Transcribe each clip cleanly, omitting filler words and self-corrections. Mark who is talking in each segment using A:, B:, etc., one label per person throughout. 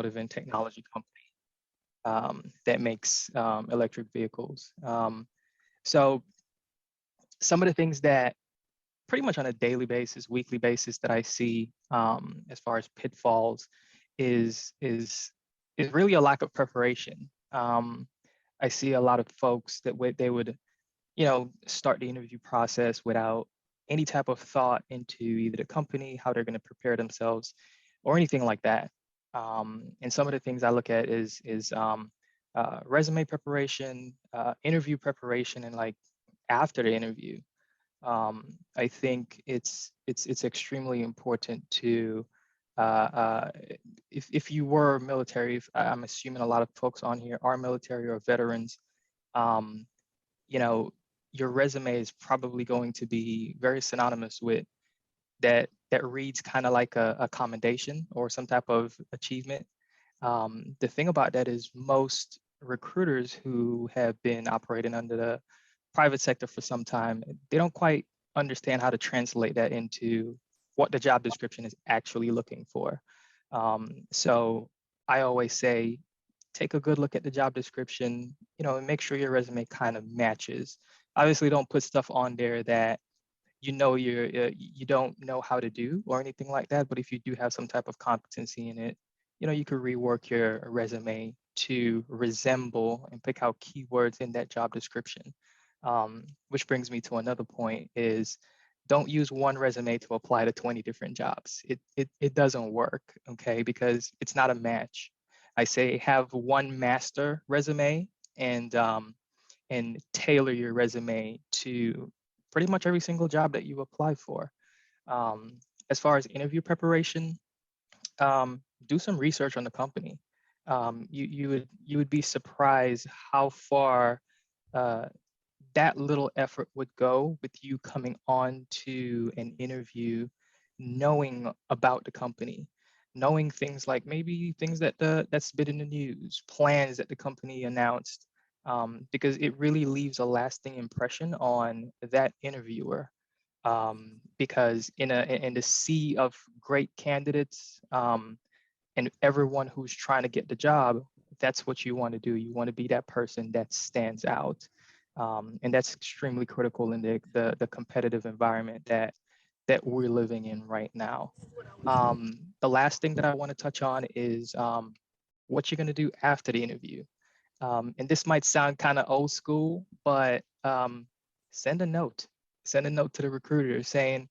A: automotive and technology company that makes electric vehicles. So some of the things that pretty much on a daily basis, weekly basis that I see as far as pitfalls is really a lack of preparation. I see a lot of folks that they would, start the interview process without any type of thought into either the company, how they're going to prepare themselves, or anything like that. And some of the things I look at is resume preparation, interview preparation, and like after the interview. I think it's extremely important to if you were military, I'm assuming a lot of folks on here are military or veterans. You know, your resume is probably going to be very synonymous with that reads kind of like a commendation or some type of achievement. The thing about that is most recruiters who have been operating under the private sector for some time, they don't quite understand how to translate that into what the job description is actually looking for. So I always say, take a good look at the job description, and make sure your resume kind of matches. Obviously, don't put stuff on there that you don't know how to do or anything like that. But if you do have some type of competency in it, you could rework your resume to resemble and pick out keywords in that job description. Which brings me to another point is don't use one resume to apply to 20 different jobs. It doesn't work, okay? Because it's not a match. I say have one master resume and tailor your resume to pretty much every single job that you apply for. As far as interview preparation, do some research on the company. You would be surprised how far that little effort would go with you coming on to an interview, knowing about the company, knowing things like maybe things that's been in the news, plans that the company announced, because it really leaves a lasting impression on that interviewer. Because in the sea of great candidates and everyone who's trying to get the job, that's what you want to do. You want to be that person that stands out. And that's extremely critical in the competitive environment that we're living in right now. The last thing that I want to touch on is what you're going to do after the interview. And this might sound kind of old school, but send a note to the recruiter saying,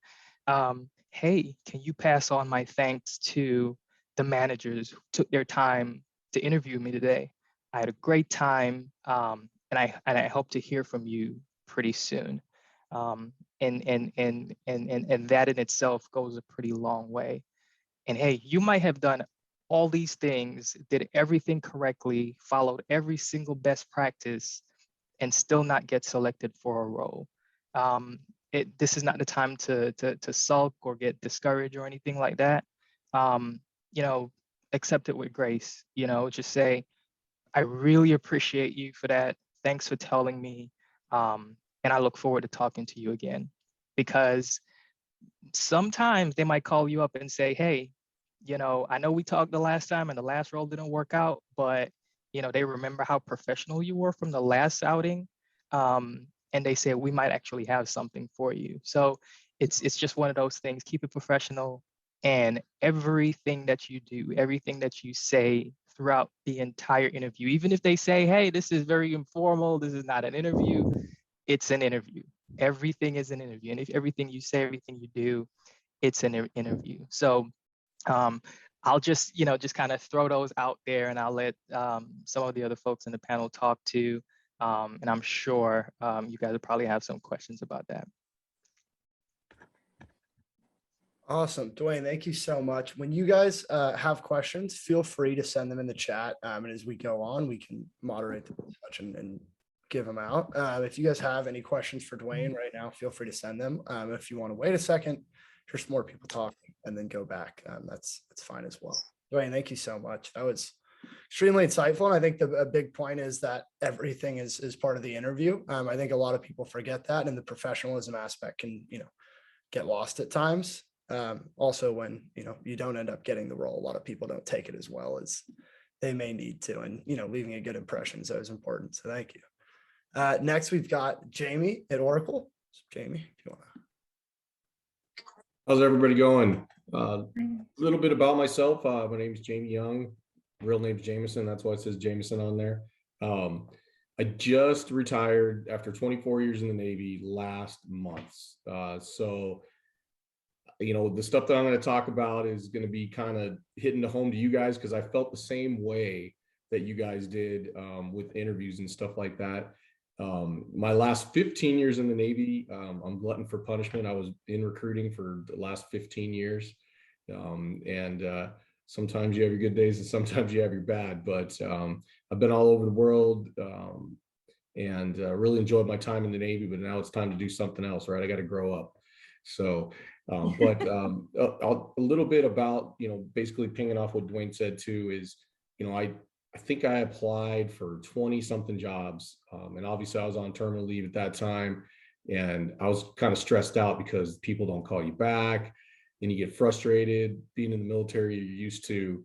A: hey, can you pass on my thanks to the managers who took their time to interview me today? I had a great time. And I hope to hear from you pretty soon. And that in itself goes a pretty long way. And hey, you might have done all these things, did everything correctly, followed every single best practice, and still not get selected for a role. This is not the time to sulk or get discouraged or anything like that. Accept it with grace. Just say, I really appreciate you for that. Thanks for telling me. And I look forward to talking to you again. Because sometimes they might call you up and say, hey, I know we talked the last time and the last role didn't work out, but, they remember how professional you were from the last outing. And they say, we might actually have something for you. So it's just one of those things. Keep it professional. And everything that you do, everything that you say throughout the entire interview, even if they say, hey, this is very informal, this is not an interview, it's an interview. Everything is an interview. And if everything you say, everything you do, it's an interview. So I'll just kind of throw those out there, and I'll let some of the other folks in the panel talk too. And I'm sure you guys will probably have some questions about that.
B: Awesome. Dwayne, thank you so much. When you guys have questions, feel free to send them in the chat. And as we go on, we can moderate them and give them out. If you guys have any questions for Dwayne right now, feel free to send them. If you want to wait a second, here's more people talking and then go back. That's fine as well. Dwayne, thank you so much. That was extremely insightful. And I think a big point is that everything is part of the interview. I think a lot of people forget that, and the professionalism aspect can, get lost at times. Also, when, you don't end up getting the role, a lot of people don't take it as well as they may need to. And, leaving a good impression is always important. So thank you. Next, we've got Jamie at Oracle. So Jamie, if you want to.
C: How's everybody going? A little bit about myself. My name is Jamie Young. Real name's Jameson. That's why it says Jameson on there. I just retired after 24 years in the Navy last month. So, the stuff that I'm going to talk about is going to be kind of hitting the home to you guys, because I felt the same way that you guys did with interviews and stuff like that. My last 15 years in the Navy, I'm glutton for punishment. I was in recruiting for the last 15 years. Sometimes you have your good days and sometimes you have your bad, but I've been all over the world and really enjoyed my time in the Navy, but now it's time to do something else, right? I got to grow up. So, a little bit about, basically pinging off what Dwayne said too is, I think I applied for 20 something jobs. And obviously I was on terminal leave at that time. And I was kind of stressed out because people don't call you back and you get frustrated. Being in the military, you're used to,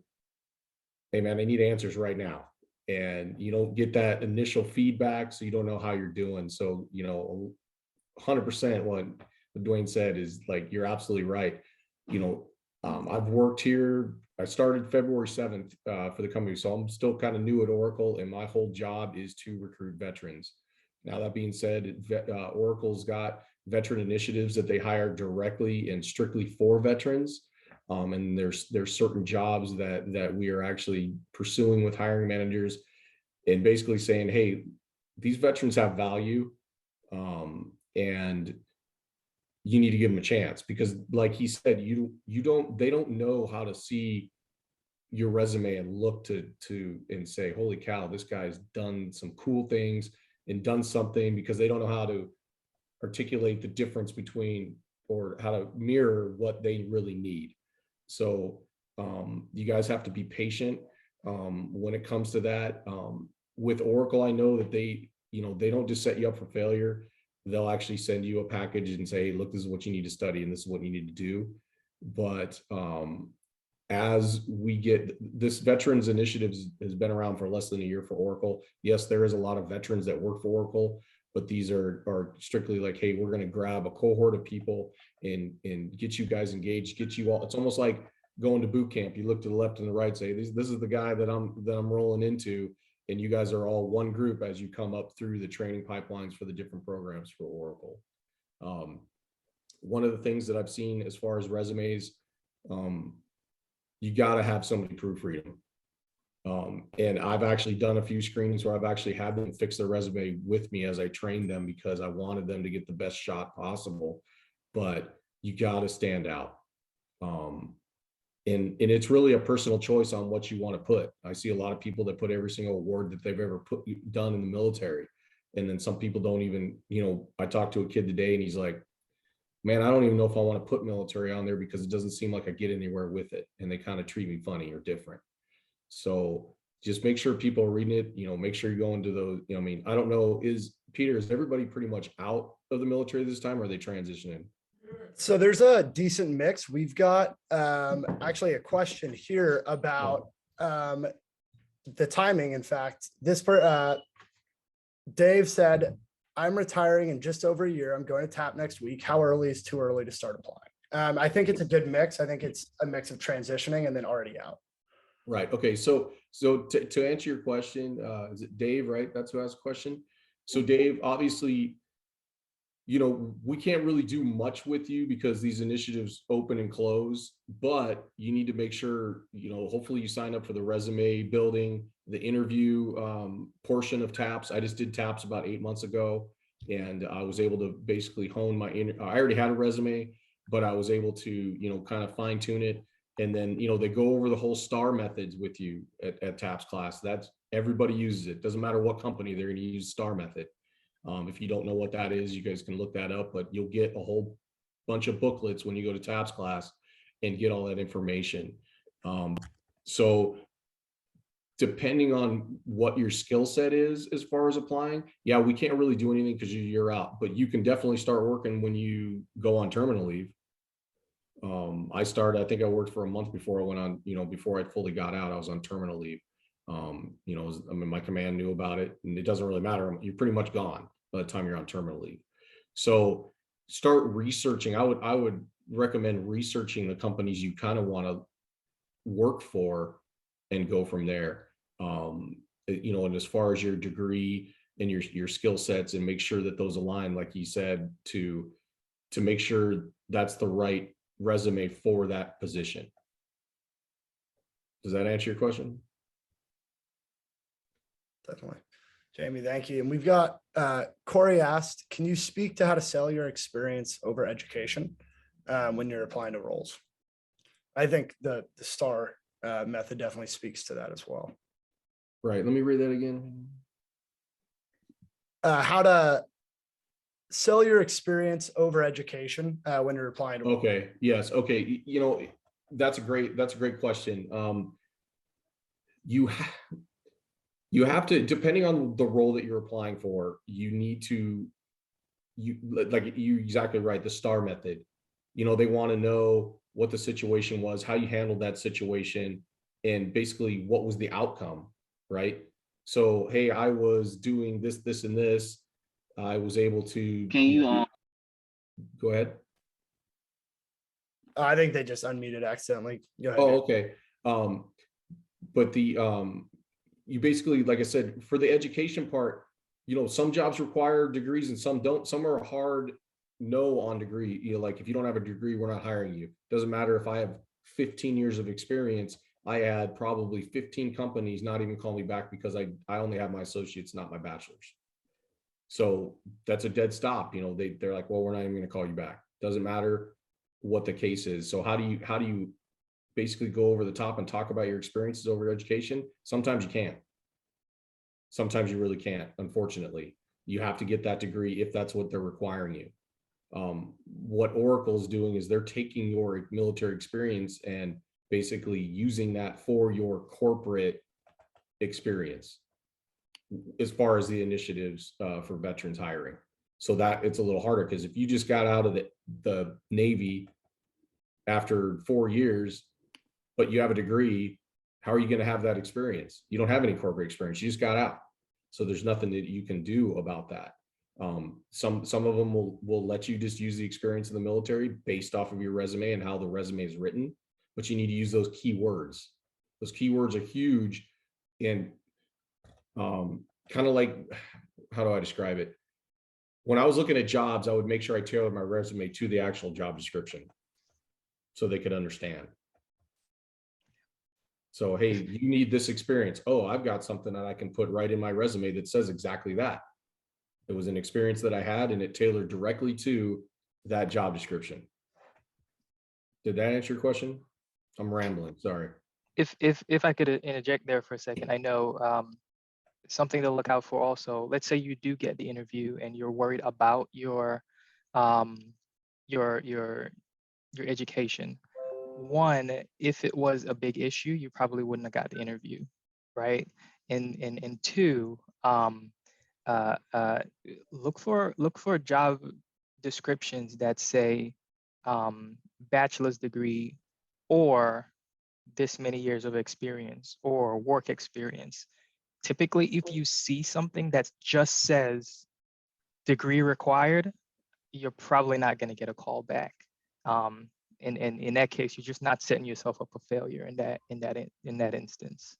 C: hey man, I need answers right now. And you don't get that initial feedback. So you don't know how you're doing. So, 100% what Dwayne said is like, you're absolutely right. I've worked here. I started February 7th for the company. So I'm still kind of new at Oracle, and my whole job is to recruit veterans. Now, that being said, Oracle's got veteran initiatives that they hire directly and strictly for veterans. And there's certain jobs that we are actually pursuing with hiring managers and basically saying, hey, these veterans have value, and you need to give them a chance, because like he said, they don't know how to see your resume and look and say, holy cow, this guy's done some cool things and done something, because they don't know how to articulate the difference between, or how to mirror what they really need. So you guys have to be patient when it comes to that. With Oracle, I know that they don't just set you up for failure. They'll actually send you a package and say, hey, look, this is what you need to study and this is what you need to do. But as we get this, veterans initiatives has been around for less than a year for Oracle. Yes, there is a lot of veterans that work for Oracle, but these are strictly like, hey, we're going to grab a cohort of people and get you guys engaged, get you all. It's almost like going to boot camp. You look to the left and the right, say, this is the guy that I'm rolling into. And you guys are all one group as you come up through the training pipelines for the different programs for Oracle. One of the things that I've seen as far as resumes, you got to have somebody proofread them. And I've actually done a few screenings where I've actually had them fix their resume with me as I trained them, because I wanted them to get the best shot possible. But you got to stand out. And it's really a personal choice on what you want to put. I see a lot of people that put every single award that they've ever done in the military. And then some people don't even, I talked to a kid today and he's like, man, I don't even know if I want to put military on there because it doesn't seem like I get anywhere with it. And they kind of treat me funny or different. So just make sure people are reading it, make sure you're going to those, I don't know, is everybody pretty much out of the military this time, or are they transitioning?
B: So there's a decent mix. We've got actually a question here about the timing. In fact, Dave said, I'm retiring in just over a year. I'm going to TAP next week. How early is too early to start applying? I think it's a good mix. I think it's a mix of transitioning and then already out.
C: Right. Okay. So to answer your question, is it Dave, right? That's who asked the question. So Dave, obviously, we can't really do much with you because these initiatives open and close, but you need to make sure, hopefully you sign up for the resume building, the interview portion of TAPS. I just did TAPS about 8 months ago, and I was able to basically hone I already had a resume, but I was able to, kind of fine tune it. And then, they go over the whole STAR methods with you at TAPS class. That's everybody uses it. Doesn't matter what company, they're going to use STAR method. If you don't know what that is, you guys can look that up, but you'll get a whole bunch of booklets when you go to TAPS class and get all that information. So depending on what your skill set is, as far as applying, yeah, we can't really do anything because you're out, but you can definitely start working when you go on terminal leave. I think I worked for a month before I went on, before I fully got out, I was on terminal leave. My command knew about it, and it doesn't really matter. You're pretty much gone by the time you're on terminal leave. So start researching. I would recommend researching the companies you kind of want to work for and go from there. And as far as your degree and your skill sets, and make sure that those align, like you said, to make sure that's the right resume for that position. Does that answer your question?
B: Definitely. Jamie, thank you. And we've got Corey asked, can you speak to how to sell your experience over education when you're applying to roles? I think the STAR method definitely speaks to that as well.
C: Right. Let me read that again.
B: How to sell your experience over education when you're applying to roles.
C: Okay. Yes. Okay. That's a great question. You have to, depending on the role that you're applying for, you need to, you're exactly right. The STAR method, they want to know what the situation was, how you handled that situation, and basically what was the outcome, right? So, hey, I was doing this, this, and this. I was able to.
D: Can you
C: Go ahead?
B: I think they just unmuted accidentally. Go ahead.
C: Oh, okay. But you basically, like I said, for the education part, some jobs require degrees and some don't. Some are hard no on degree. Like if you don't have a degree, we're not hiring you. Doesn't matter if I have 15 years of experience. I had probably 15 companies not even call me back because I only have my associates, not my bachelor's. So that's a dead stop. They're like, well, we're not even going to call you back. Doesn't matter what the case is. So how do you basically go over the top and talk about your experiences over education? Sometimes you can't. Sometimes you really can't. Unfortunately, you have to get that degree if that's what they're requiring you. What Oracle's doing is they're taking your military experience and basically using that for your corporate experience as far as the initiatives for veterans hiring. So that it's a little harder, because if you just got out of the Navy after 4 years, but you have a degree, how are you going to have that experience? You don't have any corporate experience. You just got out. So there's nothing that you can do about that. Some of them will let you just use the experience in the military based off of your resume and how the resume is written, but you need to use those keywords. Those keywords are huge. And kind of like, how do I describe it? When I was looking at jobs, I would make sure I tailored my resume to the actual job description so they could understand. So, hey, you need this experience. Oh, I've got something that I can put right in my resume that says exactly that. It was an experience that I had, and it tailored directly to that job description. Did that answer your question? I'm rambling, sorry.
A: If I could interject there for a second, I know something to look out for also. Let's say you do get the interview and you're worried about your education. One, if it was a big issue, you probably wouldn't have got the interview, right? And two, look for job descriptions that say bachelor's degree or this many years of experience or work experience. Typically, if you see something that just says degree required, you're probably not going to get a call back. In that case, you're just not setting yourself up for failure in that instance.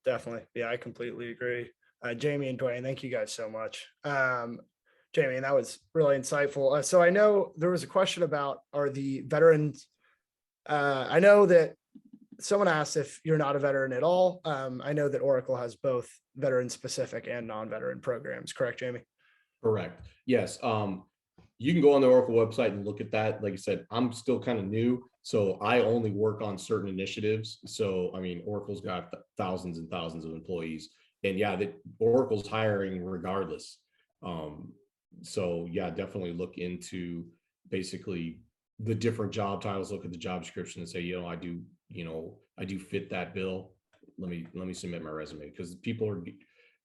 B: Definitely. Yeah, I completely agree. Jamie and Dwayne, thank you guys so much. Jamie, and that was really insightful. So I know there was a question about, are the veterans, I know that someone asked if you're not a veteran at all. I know that Oracle has both veteran specific and non-veteran programs, correct, Jamie?
C: Correct. Yes. You can go on the Oracle website and look at that. Like I said, I'm still kind of new, so I only work on certain initiatives. So, I mean, Oracle's got thousands and thousands of employees, and yeah, Oracle's hiring regardless. So yeah, definitely look into basically the different job titles, look at the job description and say, I do fit that bill. Let me submit my resume, because people are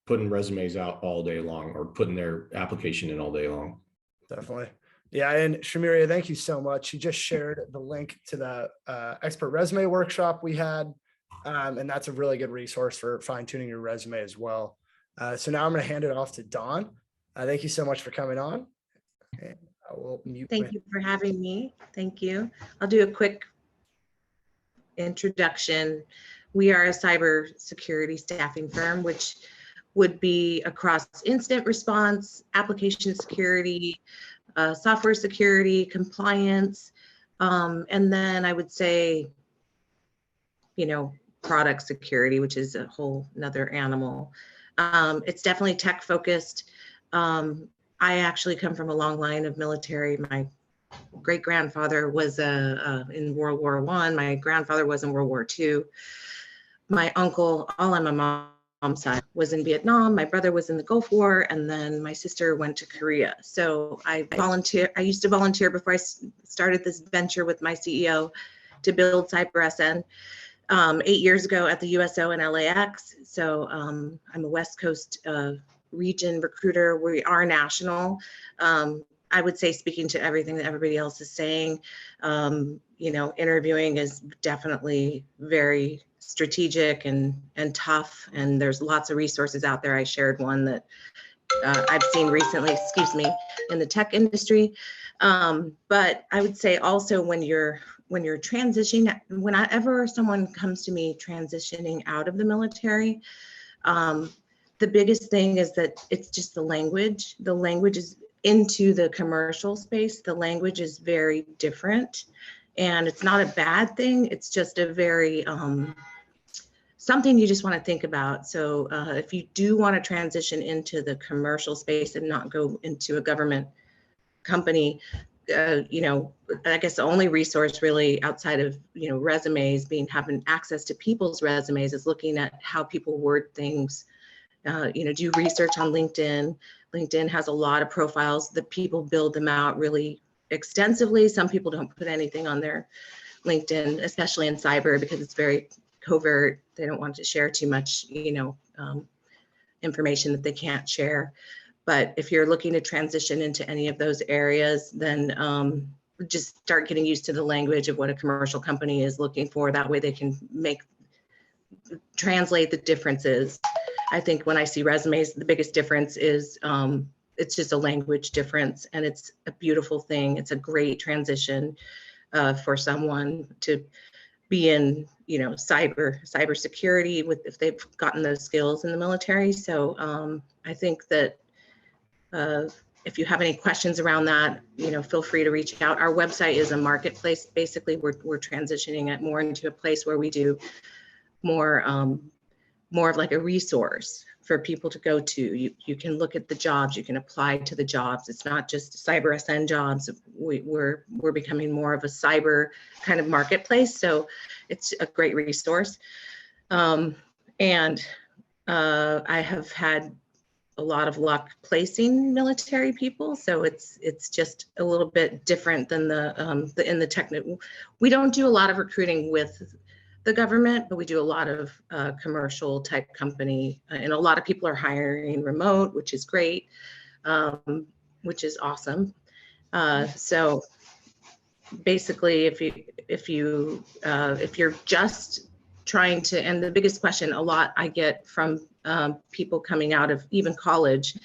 C: putting resumes out all day long or putting their application in all day long.
B: Definitely. Yeah, and Shamiria, thank you so much. She just shared the link to the expert resume workshop we had, and that's a really good resource for fine tuning your resume as well. So now I'm going to hand it off to Dawn. Thank you so much for coming on. And I will mute.
D: Thank you for having me. Thank you. I'll do a quick introduction. We are a cybersecurity staffing firm, which would be across incident response, application security, software security, compliance, and then I would say, product security, which is a whole nother animal. It's definitely tech focused. I actually come from a long line of military. My great grandfather was in World War I. My grandfather was in World War II. My uncle, all on my mom's side, was in Vietnam. My brother was in the Gulf War, and then my sister went to Korea. So I used to volunteer before I started this venture with my CEO to build CyberSN 8 years ago at the USO in LAX. So I'm a West Coast region recruiter. We are national. I would say, speaking to everything that everybody else is saying, interviewing is definitely very strategic and tough, and there's lots of resources out there. I shared one that I've seen recently, in the tech industry. But I would say also when you're transitioning, whenever someone comes to me transitioning out of the military, the biggest thing is that it's just the language. The language is into the commercial space. The language is very different, and it's not a bad thing. It's just a very something you just want to think about. So if you do want to transition into the commercial space and not go into a government company, I guess the only resource really outside of resumes, having access to people's resumes, is looking at how people word things. Do research on LinkedIn. LinkedIn has a lot of profiles that people build them out really extensively. Some people don't put anything on their LinkedIn, especially in cyber, because it's very covert. They don't want to share too much, information that they can't share. But if you're looking to transition into any of those areas, then just start getting used to the language of what a commercial company is looking for. That way they can translate the differences. I think when I see resumes, the biggest difference is it's just a language difference, and it's a beautiful thing. It's a great transition for someone to be in, cybersecurity if they've gotten those skills in the military. So I think that if you have any questions around that, feel free to reach out. Our website is a marketplace. Basically, we're transitioning it more into a place where we do more of like a resource for people to go to. You can look at the jobs, you can apply to the jobs. It's not just CyberSN jobs. We're becoming more of a cyber kind of marketplace. So it's a great resource. And I have had a lot of luck placing military people. So it's just a little bit different than in the technical. We don't do a lot of recruiting with the government, but we do a lot of commercial type company, and a lot of people are hiring remote, which is great, which is awesome. So basically, if you're just trying to, and the biggest question a lot I get from people coming out of even college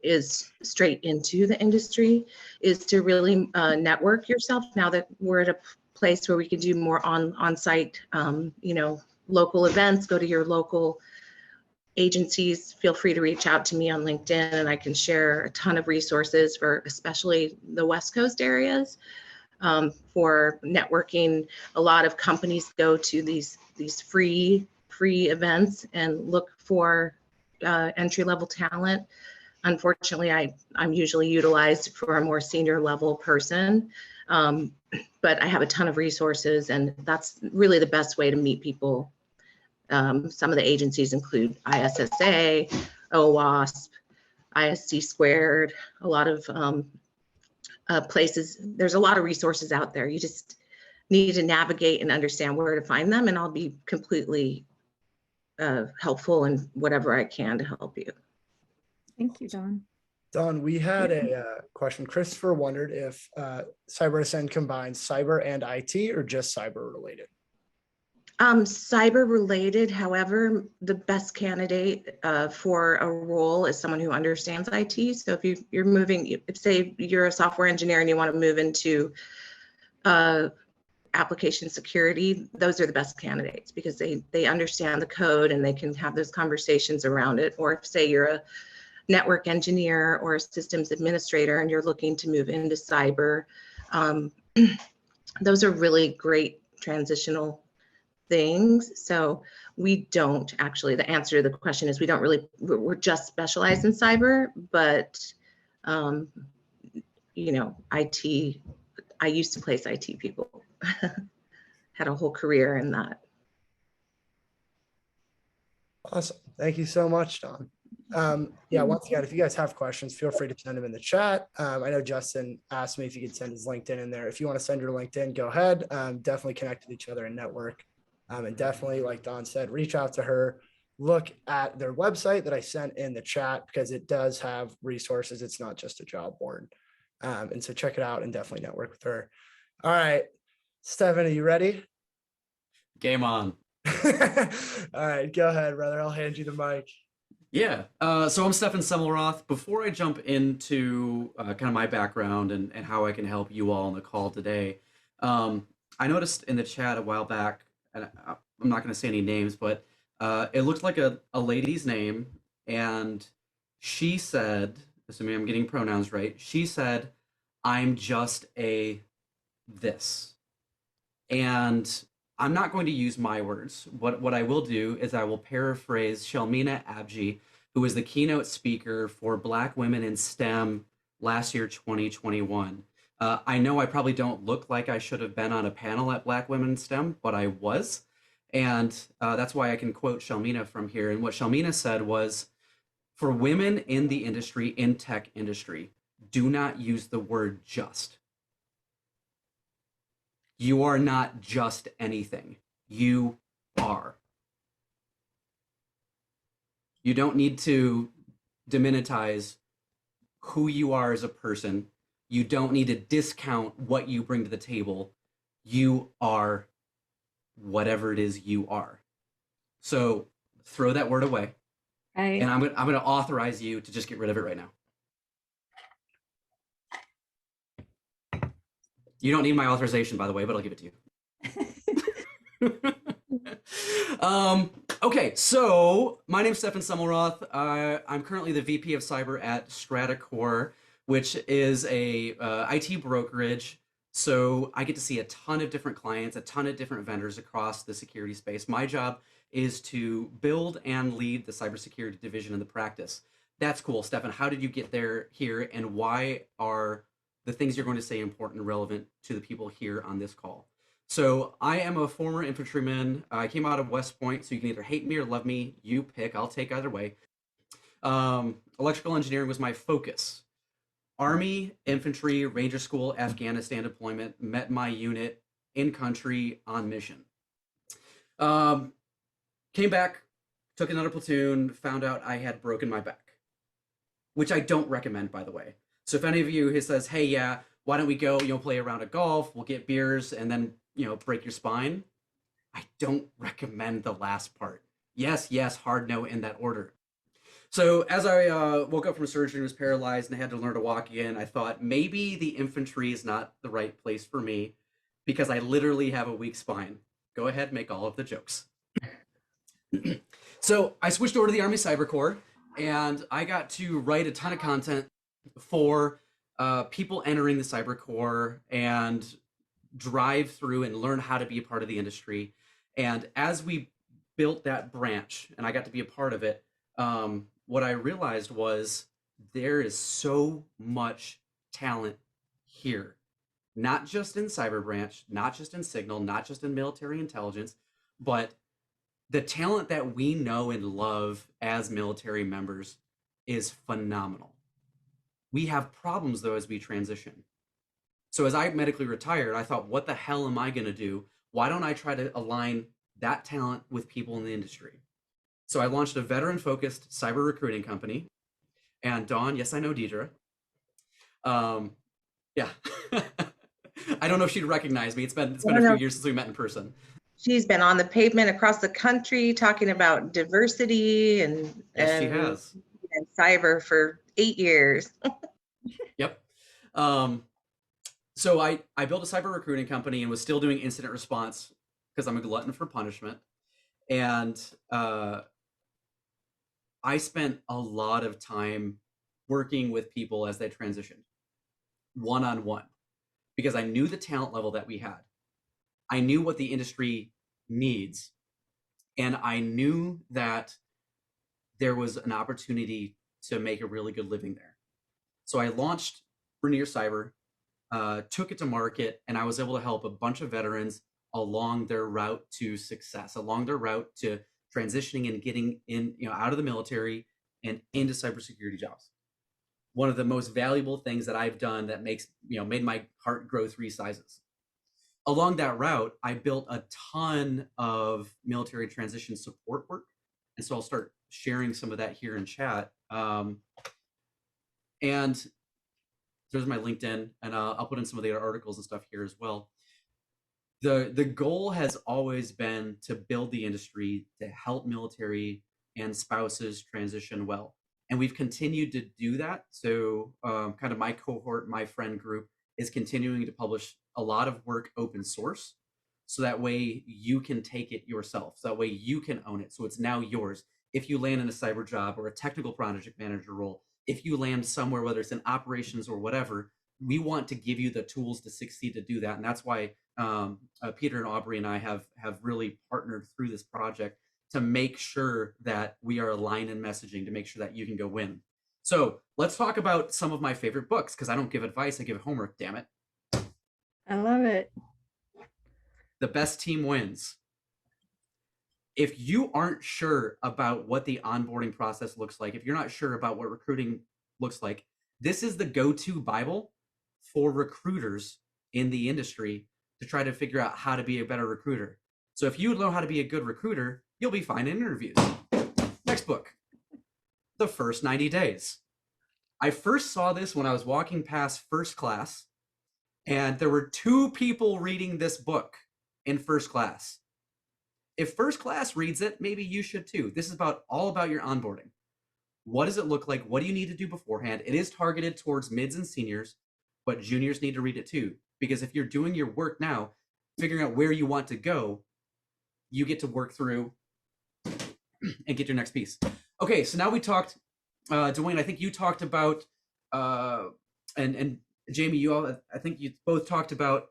D: is straight into the industry, is to really network yourself. Now that we're at a place where we can do more on-site, local events, go to your local agencies, feel free to reach out to me on LinkedIn, and I can share a ton of resources for especially the West Coast areas for networking. A lot of companies go to these free events and look for entry-level talent. Unfortunately, I'm usually utilized for a more senior level person. But I have a ton of resources, and that's really the best way to meet people. Some of the agencies include ISSA, OWASP, ISC squared, a lot of places. There's a lot of resources out there. You just need to navigate and understand where to find them, and I'll be completely helpful in whatever I can to help you.
E: Thank you, Dawn.
B: Don, we had a question. Christopher wondered if Cyber Ascend combines cyber and IT or just cyber related.
D: Cyber related, however, the best candidate for a role is someone who understands IT. So if you're moving, if say you're a software engineer and you want to move into application security, those are the best candidates because they understand the code and they can have those conversations around it. Or if say you're a network engineer or a systems administrator and you're looking to move into cyber, those are really great transitional things. So we don't actually, the answer to the question is we don't really, we're just specialized in cyber, but you know, IT, I used to place IT people, had a whole career in that.
B: Awesome. Thank you so much, Don. Yeah, once again, if you guys have questions, feel free to send them in the chat. I know Justin asked me if you could send his LinkedIn in there. If you want to send your LinkedIn, go ahead. Definitely connect with each other and network. And definitely, like Don said, reach out to her. Look at their website that I sent in the chat because it does have resources. It's not just a job board. And so check it out and definitely network with her. All right, Stefan, are you ready?
E: Game on.
B: All right, go ahead, brother. I'll hand you the mic.
E: Yeah. So I'm Stefan Semmelroth. Before I jump into kind of my background and how I can help you all on the call today, I noticed in the chat a while back, and I'm not going to say any names, but it looked like a lady's name, and she said, assuming I'm getting pronouns right, she said, "I'm just a this." And I'm not going to use my words. What I will do is I will paraphrase Shelmina Abji, who was the keynote speaker for Black Women in STEM last year, 2021. I know I probably don't look like I should have been on a panel at Black Women in STEM, but I was. And that's why I can quote Shelmina from here. And what Shelmina said was, for women in the industry, in tech industry, do not use the word just. You are not just anything. You are. You don't need to diminutize who you are as a person. You don't need to discount what you bring to the table. You are whatever it is you are. So throw that word away.
F: Right.
E: And I'm going to authorize you to just get rid of it right now. You don't need my authorization, by the way, but I'll give it to you. Okay, so my name's Stefan Semmelroth. I'm currently the VP of Cyber at StrataCore, which is a IT brokerage. So I get to see a ton of different clients, a ton of different vendors across the security space. My job is to build and lead the cybersecurity division in the practice. That's cool, Stefan. How did you get there here, and why are the things you're going to say important and relevant to the people here on this call? So I am a former infantryman. I came out of West Point, so you can either hate me or love me. You pick. I'll take either way. Electrical engineering was my focus. Army, infantry, Ranger School, Afghanistan deployment, met my unit in country on mission. Came back, took another platoon, found out I had broken my back, which I don't recommend, by the way. So if any of you who says, hey, yeah, why don't we go, play a round of golf, we'll get beers and then, break your spine. I don't recommend the last part. Yes, hard no in that order. So as I woke up from surgery and was paralyzed and I had to learn to walk again, I thought maybe the infantry is not the right place for me because I literally have a weak spine. Go ahead, make all of the jokes. So I switched over to the Army Cyber Corps and I got to write a ton of content for people entering the Cyber Corps and drive through and learn how to be a part of the industry. And as we built that branch and I got to be a part of it, what I realized was there is so much talent here, not just in Cyber Branch, not just in Signal, not just in military intelligence, but the talent that we know and love as military members is phenomenal. We have problems though as we transition. So as I medically retired, I thought, what the hell am I going to do? Why don't I try to align that talent with people in the industry? So I launched a veteran-focused cyber recruiting company. And Dawn, yes, I know Deidre. Yeah. I don't know if she'd recognize me. It's been
D: I
E: a
D: don't
E: few
D: know.
E: years since we met in person.
D: She's been on the pavement across the country talking about diversity
E: Yes, she has.
D: and cyber for 8 years.
E: Yep. So I built a cyber recruiting company and was still doing incident response because I'm a glutton for punishment. And I spent a lot of time working with people as they transitioned one-on-one because I knew the talent level that we had. I knew what the industry needs. And I knew that there was an opportunity to make a really good living there. So I launched Rainier Cyber, took it to market, and I was able to help a bunch of veterans along their route to success, along their route to transitioning and getting in, out of the military and into cybersecurity jobs. One of the most valuable things that I've done that makes, made my heart grow 3 sizes. Along that route, I built a ton of military transition support work. And so I'll start sharing some of that here in chat. And there's my LinkedIn, and I'll put in some of the other articles and stuff here as well. The goal has always been to build the industry to help military and spouses transition well. And we've continued to do that. So kind of my cohort, my friend group is continuing to publish a lot of work open source. So that way you can take it yourself. So that way you can own it. So it's now yours. If you land in a cyber job or a technical project manager role, if you land somewhere, whether it's in operations or whatever, we want to give you the tools to succeed to do that. And that's why Peter and Aubrey and I have really partnered through this project to make sure that we are aligned in messaging to make sure that you can go win. So let's talk about some of my favorite books, because I don't give advice, I give homework, damn it.
F: I love it.
E: The Best Team Wins. If you aren't sure about what the onboarding process looks like, if you're not sure about what recruiting looks like, this is the go-to Bible for recruiters in the industry to try to figure out how to be a better recruiter. So if you know how to be a good recruiter, you'll be fine in interviews. Next book, The First 90 Days. I first saw this when I was walking past first class, and there were 2 people reading this book in first class. If first class reads it, maybe you should too. This is all about your onboarding. What does it look like? What do you need to do beforehand? It is targeted towards mids and seniors, but juniors need to read it too. Because if you're doing your work now, figuring out where you want to go, you get to work through and get your next piece. Okay, so now we talked, Dwayne, I think you talked about, and Jamie, I think you both talked about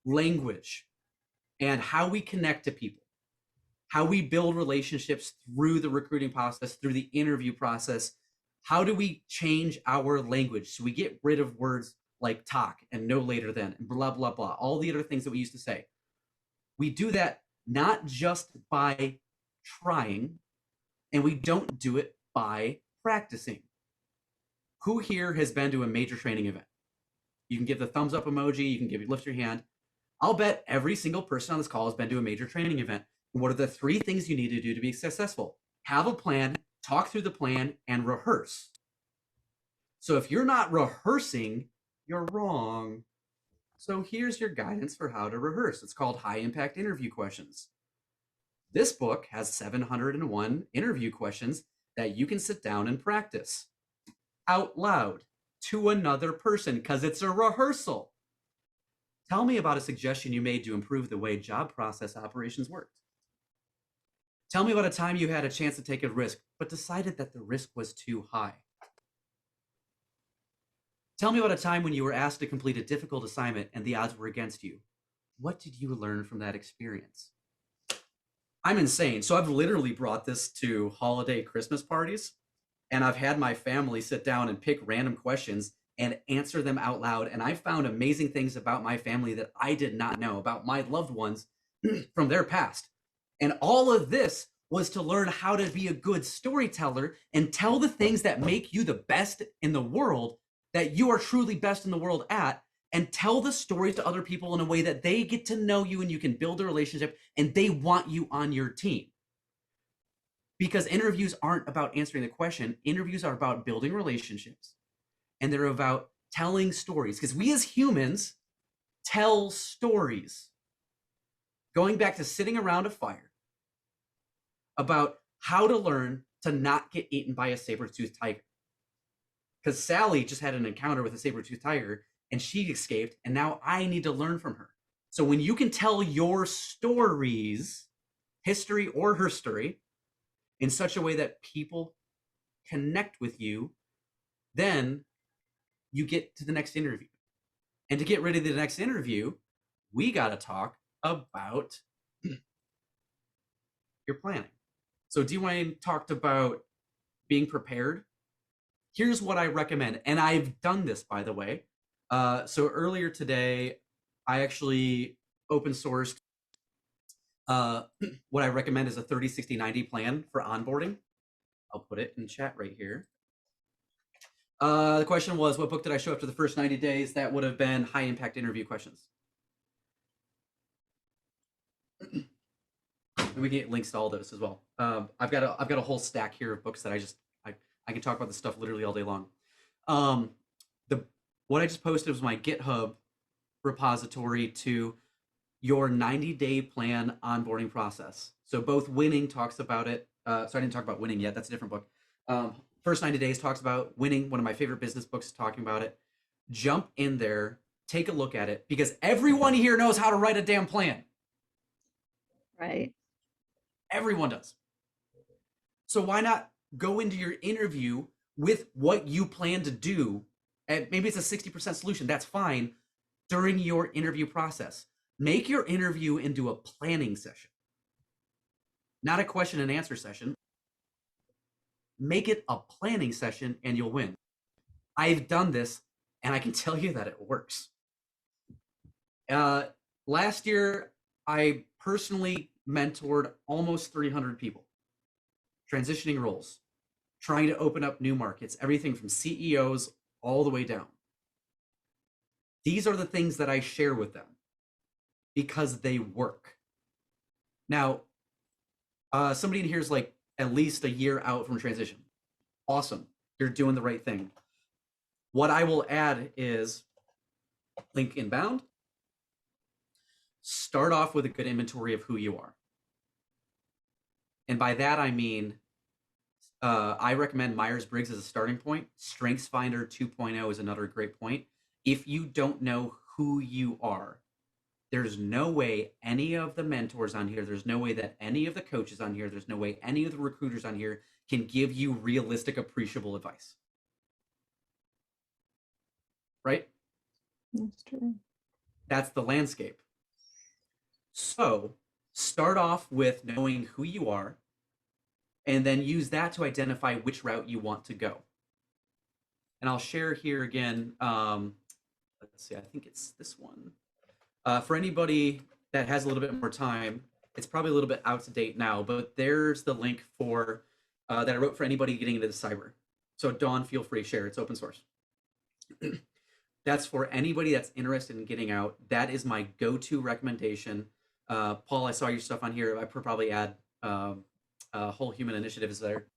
E: language and how we connect to people, how we build relationships through the recruiting process, through the interview process. How do we change our language so we get rid of words like talk and no later than, and blah, blah, blah, all the other things that we used to say. We do that not just by trying, and we don't do it by practicing. Who here has been to a major training event? You can give the thumbs up emoji, you can lift your hand. I'll bet every single person on this call has been to a major training event. What are the 3 things you need to do to be successful? Have a plan, talk through the plan, and rehearse. So if you're not rehearsing, you're wrong. So here's your guidance for how to rehearse. It's called High Impact Interview Questions. This book has 701 interview questions that you can sit down and practice out loud to another person, because it's a rehearsal. Tell me about a suggestion you made to improve the way job process operations worked. Tell me about a time you had a chance to take a risk, but decided that the risk was too high. Tell me about a time when you were asked to complete a difficult assignment and the odds were against you. What did you learn from that experience? I'm insane. So I've literally brought this to holiday Christmas parties, and I've had my family sit down and pick random questions and answer them out loud. And I found amazing things about my family that I did not know about my loved ones from their past. And all of this was to learn how to be a good storyteller and tell the things that make you the best in the world, that you are truly best in the world at, and tell the stories to other people in a way that they get to know you and you can build a relationship and they want you on your team. because interviews aren't about answering the question. Interviews are about building relationships, and they're about telling stories, because we as humans tell stories. Going back to sitting around a fire about how to learn to not get eaten by a saber-toothed tiger. Because Sally just had an encounter with a saber-toothed tiger and she escaped, and now I need to learn from her. So when you can tell your stories, history or her story, in such a way that people connect with you, then you get to the next interview. And to get ready to the next interview, we got to talk about your planning. So Dwayne talked about being prepared. Here's what I recommend, and I've done this, by the way. So earlier today, I actually open sourced what I recommend is a 30, 60, 90 plan for onboarding. I'll put it in chat right here. The question was, what book did I show after the first 90 days? That would have been high impact interview questions. And we can get links to all those as well. I've got a whole stack here of books that I can talk about this stuff literally all day long. What I just posted was my GitHub repository to your 90-day plan onboarding process. So both Winning talks about it. So I didn't talk about Winning yet. That's a different book. First 90 Days talks about Winning, one of my favorite business books talking about it. Jump in there, take a look at it, because everyone here knows how to write a damn plan.
F: Right.
E: Everyone does. So why not go into your interview with what you plan to do? And maybe it's a 60% solution. That's fine. During your interview process, make your interview into a planning session, not a question and answer session. Make it a planning session and you'll win. I've done this and I can tell you that it works. Last year, I personally mentored almost 300 people, transitioning roles, trying to open up new markets, everything from CEOs all the way down. These are the things that I share with them because they work. Now, somebody in here is like at least a year out from transition. Awesome. You're doing the right thing. What I will add is link inbound. Start off with a good inventory of who you are. And by that, I mean, I recommend Myers-Briggs as a starting point. StrengthsFinder 2.0 is another great point. If you don't know who you are, there's no way any of the mentors on here, there's no way that any of the coaches on here, there's no way any of the recruiters on here can give you realistic, appreciable advice. Right?
F: That's true.
E: That's the landscape. So start off with knowing who you are, and then use that to identify which route you want to go. And I'll share here again. Let's see, I think it's this one. For anybody that has a little bit more time, it's probably a little bit out of date now, but there's the link for that I wrote for anybody getting into the cyber. So Dawn, feel free to share. It's open source. That's for anybody that's interested in getting out. That is my go-to recommendation. Paul, I saw your stuff on here. I probably add Whole Human Initiative is there.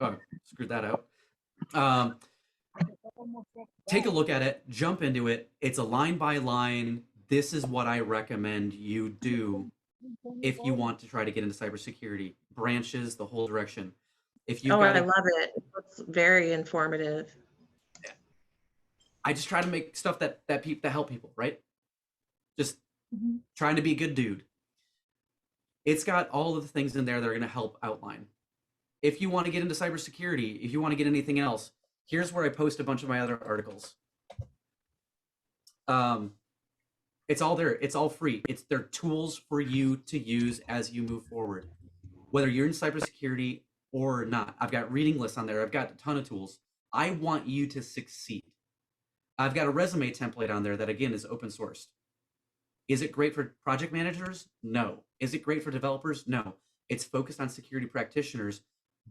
E: Oh, screwed that out. Take a look at it, jump into it. It's a line by line. This is what I recommend you do if you want to try to get into cybersecurity. Branches, the whole direction. If you
D: I love it. It's very informative.
E: I just try to make stuff that help people, right? Just trying to be a good dude. It's got all of the things in there that are going to help outline. If you want to get into cybersecurity, if you want to get anything else, here's where I post a bunch of my other articles. It's all there. It's all free. They're tools for you to use as you move forward, whether you're in cybersecurity or not. I've got reading lists on there. I've got a ton of tools. I want you to succeed. I've got a resume template on there that, again, is open sourced. Is it great for project managers? No. Is it great for developers? No. It's focused on security practitioners.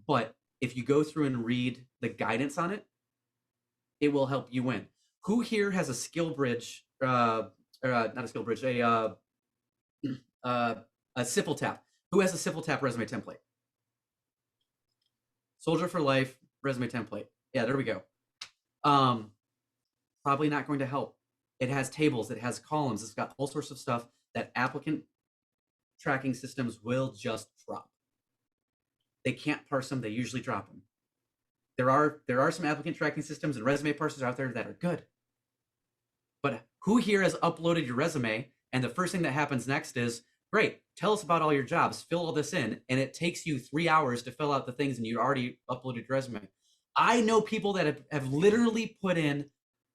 E: But if you go through and read the guidance on it, it will help you win. Who here has a skill bridge, not a skill bridge, a SIFL tap? Who has a SIFL tap resume template? Soldier for life resume template. Yeah, there we go. Probably not going to help. It has tables, it has columns, it's got all sorts of stuff that applicant tracking systems will just drop. They can't parse them, they usually drop them. There are some applicant tracking systems and resume parsers out there that are good. But who here has uploaded your resume and the first thing that happens next is, great, tell us about all your jobs, fill all this in, and it takes you 3 hours to fill out the things and you already uploaded your resume. I know people that have literally put in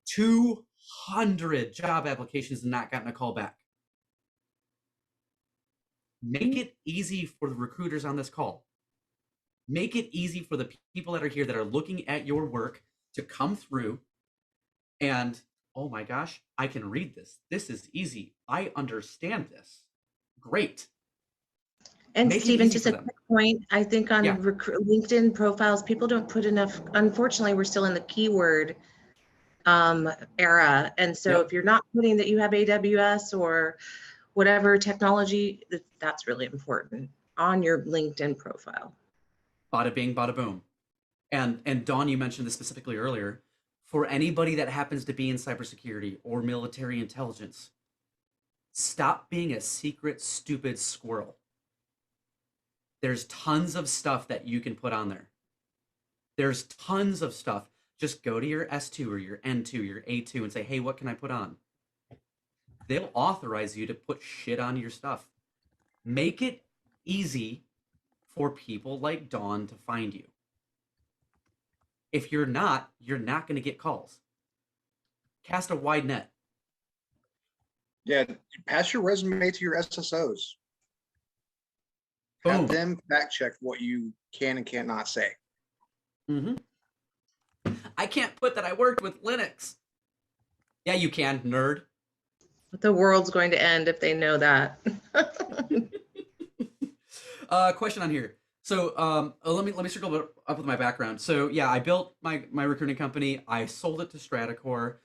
E: 200 job applications and not gotten a call back. Make it easy for the recruiters on this call. Make it easy for the people that are here that are looking at your work to come through and, oh my gosh, I can read this. This is easy. I understand this. Great.
D: And
E: Make it
D: Stephen,
E: easy
D: just
E: for
D: a
E: them.
D: quick point, I think on
E: Yeah.
D: LinkedIn profiles, people don't put enough, unfortunately, we're still in the keyword era. And so
E: Yep.
D: if you're not putting that you have AWS or whatever technology, that's really important on your LinkedIn profile.
E: Bada bing, bada boom. And Dawn, you mentioned this specifically earlier. For anybody that happens to be in cybersecurity or military intelligence, stop being a secret, stupid squirrel. There's tons of stuff that you can put on there. There's tons of stuff. Just go to your S2 or your N2, your A2 and say, hey, what can I put on? They'll authorize you to put shit on your stuff. Make it easy for people like Dawn to find you. If you're not going to get calls. Cast a wide net.
G: Yeah, pass your resume to your SSOs.
E: Boom.
G: Have them fact check what you can and cannot say.
E: Mm-hmm. I can't put that I worked with Linux. Yeah, you can, nerd.
D: The world's going to end if they know that.
E: Question on here. So let me circle up with my background. So yeah, I built my recruiting company. I sold it to Stratacore.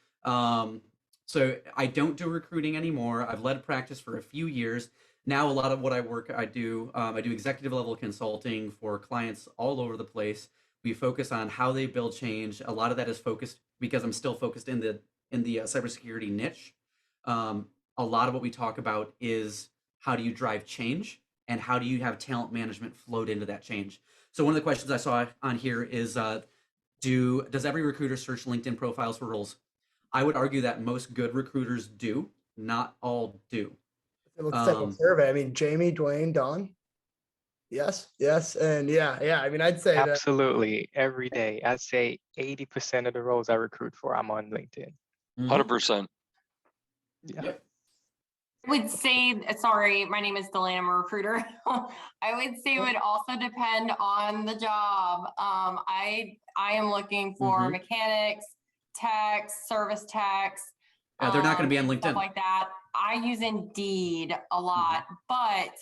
E: So I don't do recruiting anymore. I've led practice for a few years. Now a lot of what I do executive level consulting for clients all over the place. We focus on how they build change. A lot of that is focused because I'm still focused in the cybersecurity niche. A lot of what we talk about is how do you drive change and how do you have talent management float into that change. So one of the questions I saw on here is, does every recruiter search LinkedIn profiles for roles? I would argue that most good recruiters do, not all do.
B: It looks like a survey. I mean, Jamie, Dwayne, Don. Yes, and yeah. I mean, I'd say that.
A: Absolutely, every day. I'd say 80% of the roles I recruit for, I'm on LinkedIn.
H: 100%.
A: Yeah.
E: Yep.
I: I would say, sorry, my name is Delaney, I'm a recruiter. I would say it would also depend on the job. I am looking for mechanics, techs, service techs.
E: Yeah, they're not going to be on LinkedIn.
I: Stuff like that. I use Indeed a lot, but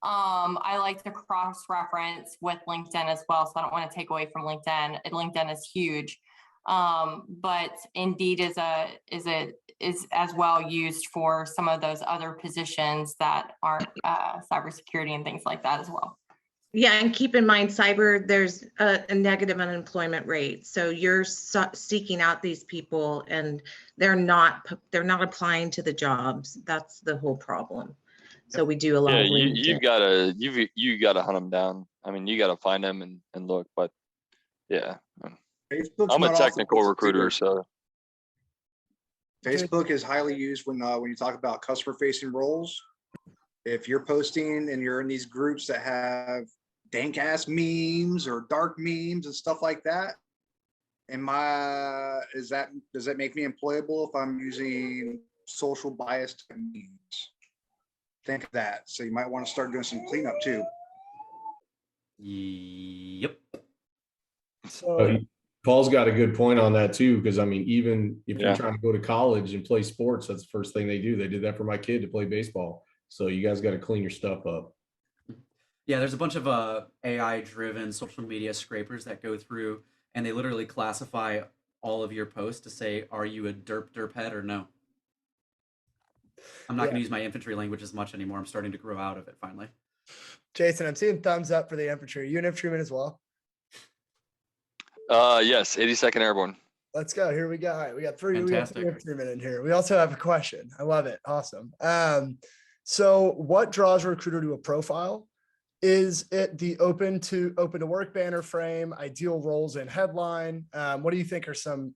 I: I like to cross-reference with LinkedIn as well. So I don't want to take away from LinkedIn. LinkedIn is huge. But Indeed is as well used for some of those other positions that aren't cybersecurity and things like that as well.
D: Yeah, and keep in mind, cyber, there's a negative unemployment rate. So you're seeking out these people and they're not applying to the jobs. That's the whole problem. So we do a lot of LinkedIn.
H: you gotta hunt them down. I mean, you gotta find them and look, but yeah.
G: Facebook's
H: I'm a
G: not
H: technical
G: off the
H: recruiter,
G: list either.
H: so
G: Facebook is highly used when you talk about customer facing roles. If you're posting and you're in these groups that have dank ass memes or dark memes and stuff like that, does that make me employable if I'm using social biased memes? Think of that. So you might want to start doing some cleanup too.
E: Yep.
B: So
C: Paul's got a good point on that too, because I mean, even if
H: Yeah.
C: you're trying to go to college and play sports, that's the first thing they do. They did that for my kid to play baseball. So you guys got to clean your stuff up.
E: Yeah, there's a bunch of AI-driven social media scrapers that go through and they literally classify all of your posts to say, are you a derp head or no? I'm not going to use my infantry language as much anymore. I'm starting to grow out of it finally.
B: Jason, I'm seeing thumbs up for the infantry. You an infantryman as well?
H: Yes, 82nd Airborne.
B: Let's go. Here we go. All right, we got three.
E: Fantastic.
B: We have 3 minutes in here. We also have a question. I love it. Awesome. So what draws a recruiter to a profile? Is it the open to work banner frame, ideal roles and headline? What do you think are some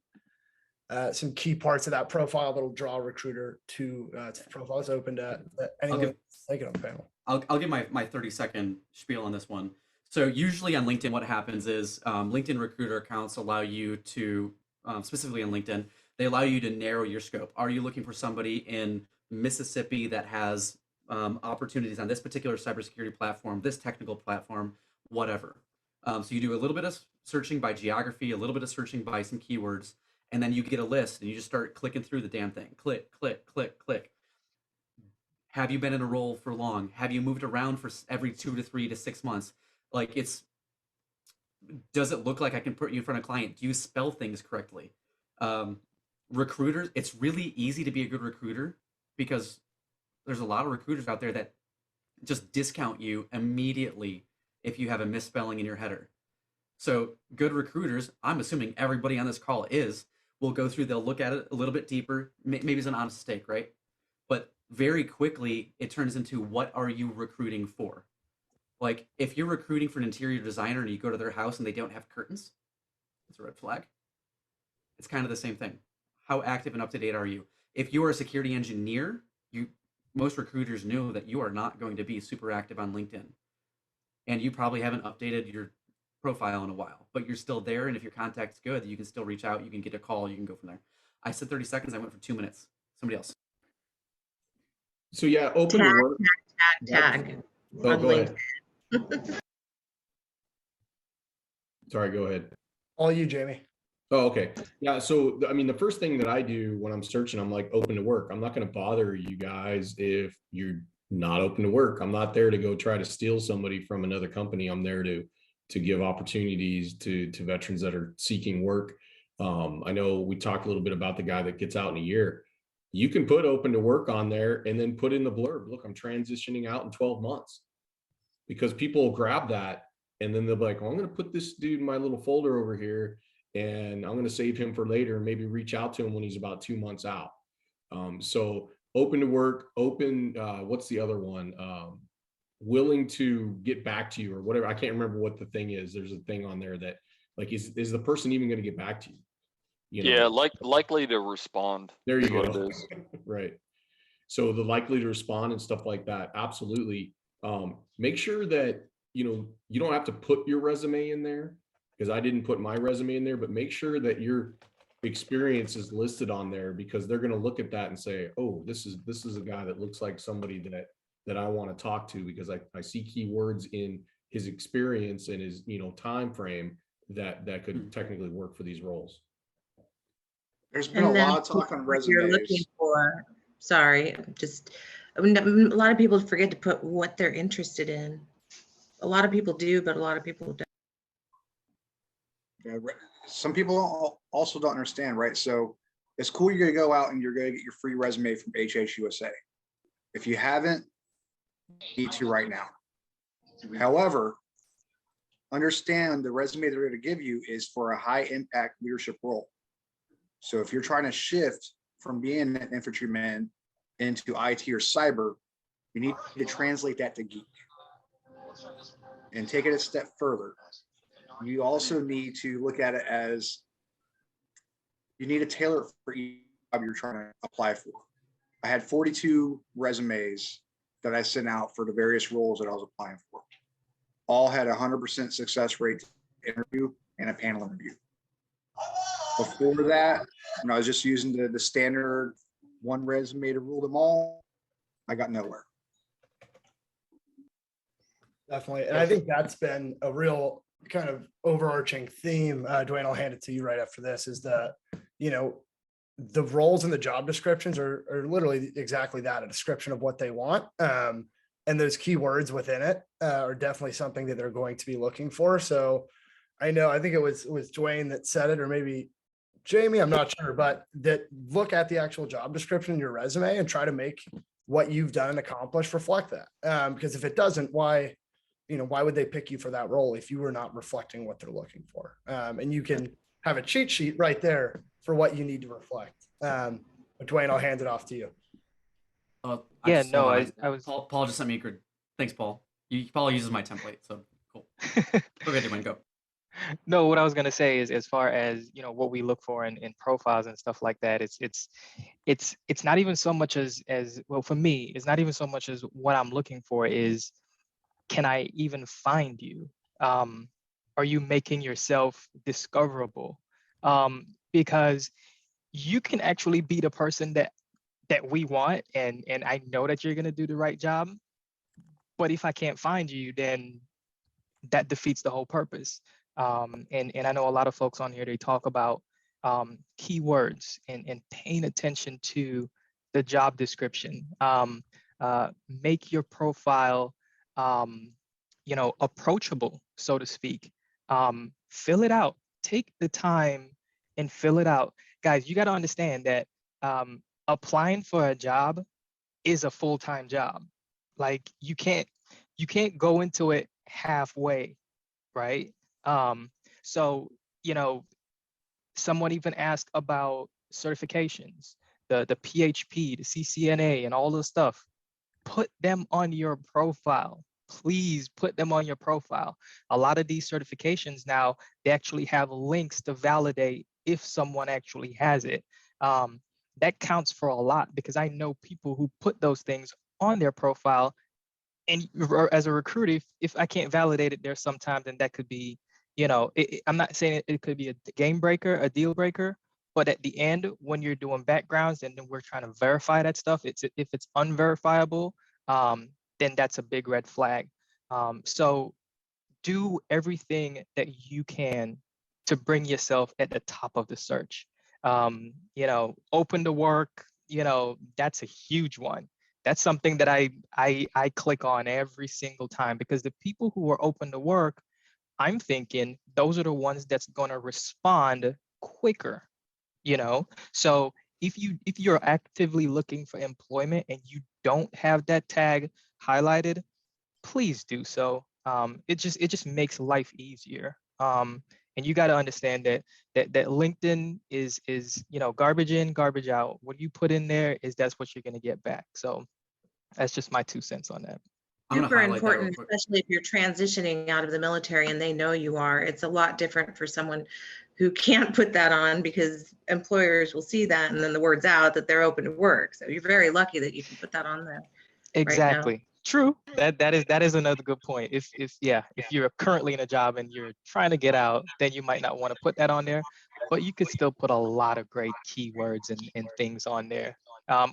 B: key parts of that profile that'll draw a recruiter to profiles open to anyone thinking on the panel?
E: I'll give my 30-second spiel on this one. So usually on LinkedIn, what happens is LinkedIn recruiter accounts allow you to, specifically on LinkedIn, they allow you to narrow your scope. Are you looking for somebody in Mississippi that has opportunities on this particular cybersecurity platform, this technical platform, whatever? So you do a little bit of searching by geography, a little bit of searching by some keywords, and then you get a list and you just start clicking through the damn thing. Click, click, click, click. Have you been in a role for long? Have you moved around for every 2 to 3 to 6 months? Like, does it look like I can put you in front of a client? Do you spell things correctly? Recruiters, it's really easy to be a good recruiter because there's a lot of recruiters out there that just discount you immediately if you have a misspelling in your header. So good recruiters, I'm assuming everybody on this call will go through, they'll look at it a little bit deeper. Maybe it's an honest mistake, right? But very quickly, it turns into, what are you recruiting for? Like, if you're recruiting for an interior designer and you go to their house and they don't have curtains, it's a red flag. It's kind of the same thing. How active and up to date are you? If you are a security engineer, most recruiters know that you are not going to be super active on LinkedIn. And you probably haven't updated your profile in a while, but you're still there. And if your contact's good, you can still reach out. You can get a call. You can go from there. I said 30 seconds. I went for 2 minutes. Somebody else.
C: So yeah, open to work.
D: Tag.
C: Oh,
D: on
C: go ahead.
D: LinkedIn.
C: Sorry, go ahead.
B: All you, Jamie.
C: Oh, okay. Yeah. So, I mean, the first thing that I do when I'm searching, I'm like, open to work. I'm not going to bother you guys if you're not open to work. I'm not there to go try to steal somebody from another company. I'm there to give opportunities to veterans that are seeking work. I know we talked a little bit about the guy that gets out in a year. You can put open to work on there and then put in the blurb, look, I'm transitioning out in 12 months, because people will grab that and then they'll be like, well, I'm going to put this dude in my little folder over here and I'm going to save him for later and maybe reach out to him when he's about 2 months out. So open to work, what's the other one? Willing to get back to you or whatever. I can't remember what the thing is. There's a thing on there that, like, is the person even going to get back to you?
H: Yeah, likely to respond.
C: There you
H: What
C: go.
H: it is.
C: Right. So the likely to respond and stuff like that. Absolutely. Make sure that, you don't have to put your resume in there, because I didn't put my resume in there, but make sure that your experience is listed on there, because they're going to look at that and say, oh, this is a guy that looks like somebody that I want to talk to, because I see keywords in his experience and his, time frame that could technically work for these roles.
G: There's been a lot of talk on
D: what you're looking
G: resumes.
D: for. Sorry, a lot of people forget to put what they're interested in. A lot of people do, but a lot of people don't.
G: Yeah, some people also don't understand, right? So it's cool you're going to go out and you're going to get your free resume from HHUSA. If you haven't, you need to right now. However, understand the resume they're going to give you is for a high impact leadership role. So if you're trying to shift from being an infantryman into IT or cyber, you need to translate that to geek and take it a step further. You also need to look at it as you need to tailor it for each job you're trying to apply for. I had 42 resumes that I sent out for the various roles that I was applying for. All had 100% success rate interview and a panel interview. Before that, when I was just using the standard one resume to rule them all, I got nowhere.
B: Definitely. And I think that's been a real kind of overarching theme. Dwayne, I'll hand it to you right after this, is that, the roles in the job descriptions are literally exactly that, a description of what they want. And those keywords within it are definitely something that they're going to be looking for. So I think it was Dwayne that said it, or maybe Jamie, I'm not sure, but that look at the actual job description in your resume and try to make what you've done and accomplished reflect that. Because if it doesn't, why why would they pick you for that role if you were not reflecting what they're looking for? And you can have a cheat sheet right there for what you need to reflect. But Dwayne, I'll hand it off to you.
A: Yeah,
E: hold
A: no,
E: on.
A: I was.
E: Paul just sent me a good. Thanks, Paul. Paul uses my template, so cool. Okay, Dwayne, go.
A: No, what I was gonna say is, as far as what we look for in profiles and stuff like that, it's not even so much as well, for me, it's not even so much as what I'm looking for is, can I even find you? Are you making yourself discoverable? Because you can actually be the person that we want, and I know that you're gonna do the right job. But if I can't find you, then that defeats the whole purpose. And I know a lot of folks on here, they talk about keywords and paying attention to the job description. Make your profile, approachable, so to speak. Fill it out. Take the time and fill it out. Guys, you got to understand that applying for a job is a full-time job. Like you can't go into it halfway, right? So, someone even asked about certifications, the PHP, the CCNA, and all this stuff. Put them on your profile. Please put them on your profile. A lot of these certifications now, they actually have links to validate if someone actually has it. That counts for a lot, because I know people who put those things on their profile, and as a recruiter, if I can't validate it there sometimes, then that could be, I'm not saying it could be a game breaker, a deal breaker, but at the end, when you're doing backgrounds and then we're trying to verify that stuff, if it's unverifiable, then that's a big red flag. So do everything that you can to bring yourself at the top of the search. Open to work, that's a huge one. That's something that I click on every single time, because the people who are open to work, I'm thinking those are the ones that's going to respond quicker. So if you're actively looking for employment and you don't have that tag highlighted, please do so. It just makes life easier. And you got to understand that LinkedIn is garbage in, garbage out. What you put in there that's what you're going to get back. So that's just my 2 cents on that.
D: Super important, especially if you're transitioning out of the military and they know you are. It's a lot different for someone who can't put that on, because employers will see that and then the word's out that they're open to work. So you're very lucky that you can put that on there.
A: Exactly.
D: Right now.
A: True. That is another good point. If you're currently in a job and you're trying to get out, then you might not want to put that on there, but you could still put a lot of great keywords and things on there.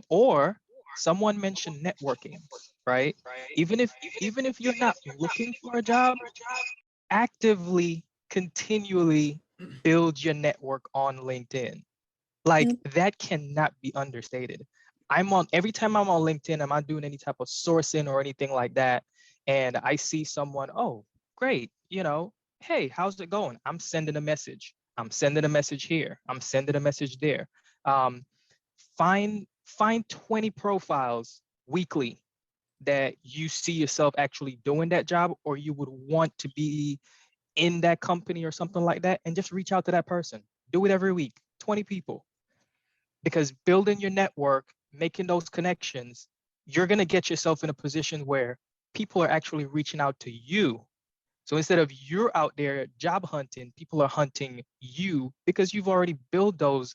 A: Or someone mentioned networking, right? Even if you're not looking for a job, actively, continually build your network on LinkedIn. Like that cannot be understated. Every time I'm on LinkedIn, am I doing any type of sourcing or anything like that, and I see someone, oh, great, hey, how's it going? I'm sending a message. I'm sending a message here. I'm sending a message there. Find 20 profiles weekly that you see yourself actually doing that job, or you would want to be in that company or something like that, and just reach out to that person. Do it every week, 20 people. Because building your network, making those connections, you're going to get yourself in a position where people are actually reaching out to you. So instead of you're out there job hunting, people are hunting you because you've already built those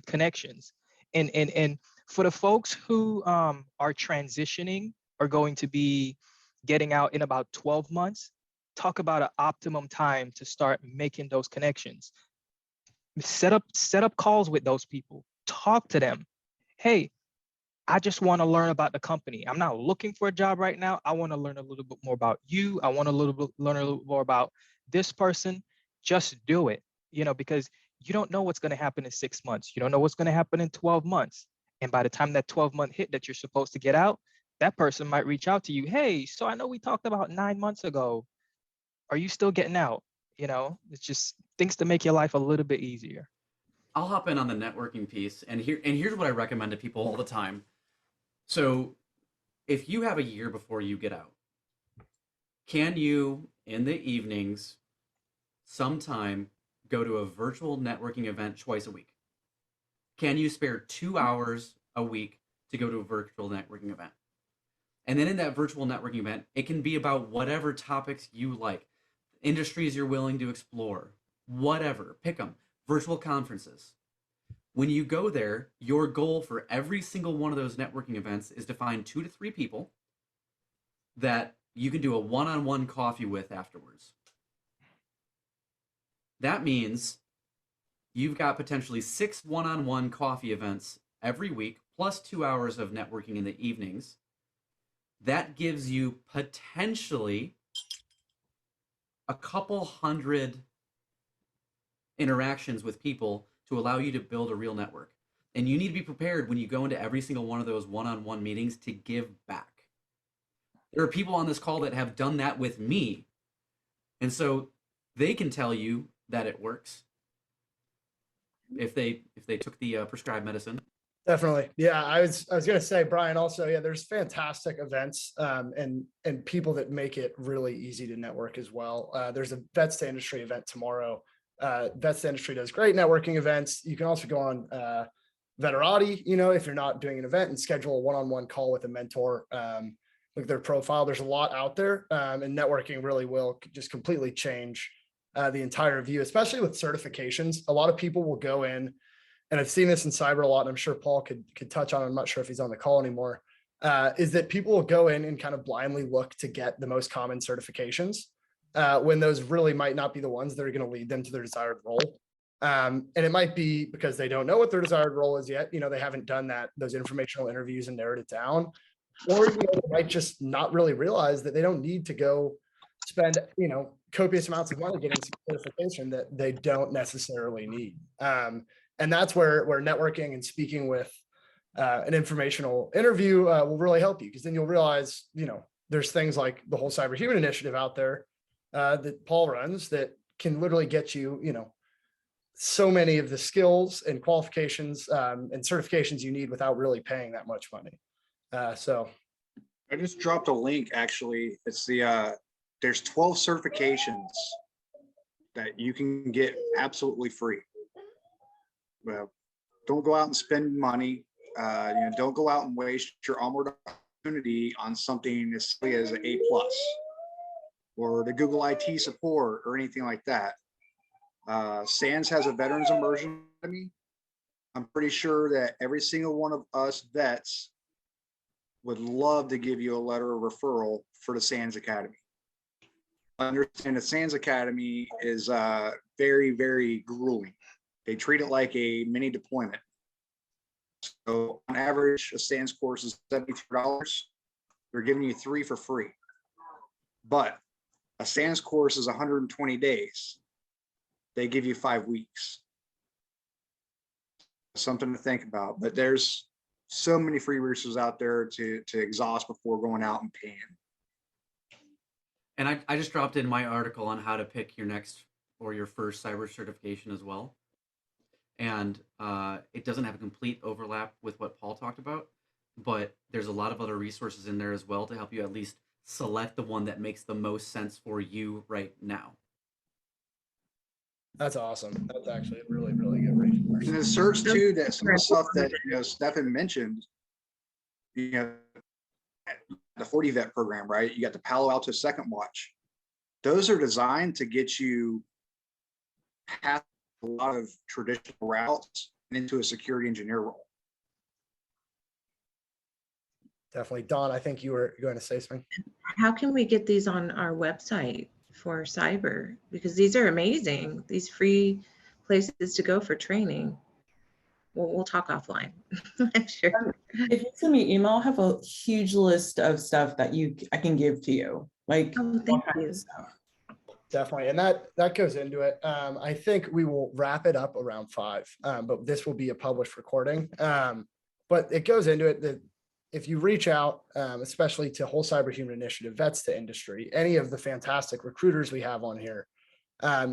A: connections. And for the folks who are transitioning, are going to be getting out in about 12 months, talk about an optimum time to start making those connections. Set up calls with those people. Talk to them. Hey, I just want to learn about the company. I'm not looking for a job right now. I want to learn a little bit more about you. I want to learn a little more about this person. Just do it, because you don't know what's going to happen in 6 months. You don't know what's going to happen in 12 months. And by the time that 12-month hit that you're supposed to get out, that person might reach out to you. Hey, so I know we talked about 9 months ago. Are you still getting out? It's just things to make your life a little bit easier.
E: I'll hop in on the networking piece, and here's what I recommend to people all the time. So if you have a year before you get out, Can you, in the evenings, sometime go to a virtual networking event twice a week? Can you spare 2 hours a week to go to a virtual networking event? And then in that virtual networking event, it can be about whatever topics you like, industries you're willing to explore, whatever, pick them, virtual conferences. When you go there, your goal for every single one of those networking events is to find 2 to 3 people that you can do a one-on-one coffee with afterwards. That means you've got potentially 6 one-on-one coffee events every week, plus 2 hours of networking in the evenings. That gives you potentially a couple hundred interactions with people to allow you to build a real network. And you need to be prepared when you go into every single one of those one-on-one meetings to give back. There are people on this call that have done that with me. And so they can tell you that it works if they took the prescribed medicine.
B: Definitely. Yeah, I was gonna say, Brian, also, yeah, there's fantastic events and people that make it really easy to network as well. There's a Vets to Industry event tomorrow. Vets to Industry does great networking events. You can also go on Veterati, if you're not doing an event, and schedule a one-on-one call with a mentor. Look at their profile. There's a lot out there, and networking really will just completely change the entire view, especially with certifications. A lot of people will go in, and I've seen this in cyber a lot, and I'm sure Paul could touch on it. I'm not sure if he's on the call anymore, is that people will go in and kind of blindly look to get the most common certifications when those really might not be the ones that are going to lead them to their desired role. And it might be because they don't know what their desired role is yet. They haven't done those informational interviews and narrowed it down. Or they might just not really realize that they don't need to go spend, copious amounts of money getting some certification that they don't necessarily need. And that's where networking and speaking with an informational interview will really help you, because then you'll realize, there's things like the whole Cyber Human Initiative out there that Paul runs that can literally get you, so many of the skills and qualifications and certifications you need without really paying that much money. So
G: I just dropped a link, actually. It's there's 12 certifications that you can get absolutely free. Well, don't go out and spend money. Don't go out and waste your onward opportunity on something as silly as an A+ or the Google IT support or anything like that. SANS has a veterans immersion academy. I'm pretty sure that every single one of us vets would love to give you a letter of referral for the SANS Academy. I understand the SANS Academy is very, very grueling. They treat it like a mini deployment. So on average, a SANS course is $74. They're giving you 3 for free. But a SANS course is 120 days. They give you 5 weeks. Something to think about. But there's so many free resources out there to exhaust before going out and paying.
E: And I just dropped in my article on how to pick your next or your first cyber certification as well. And it doesn't have a complete overlap with what Paul talked about, but there's a lot of other resources in there as well to help you at least select the one that makes the most sense for you right now.
B: that's awesome. That's actually a really, really good resource.
G: And the search too, that some of the stuff that Stefan mentioned, the 40 vet program, right? You got the Palo Alto Second Watch. Those are designed to get you past a lot of traditional routes and into a security engineer role.
B: Definitely. Don, I think you were going to say something.
D: How can we get these on our website for cyber? Because these are amazing. These free places to go for training. We'll talk offline. I'm sure.
F: If you send me email, I'll have a huge list of stuff that I can give to you. Like,
D: Oh, thank
F: all kinds
D: you.
F: of stuff.
B: Definitely. And that goes into it. I think we will wrap it up around 5, but this will be a published recording. But it goes into it that if you reach out, especially to Whole Cyber Human Initiative, Vets to Industry, any of the fantastic recruiters we have on here,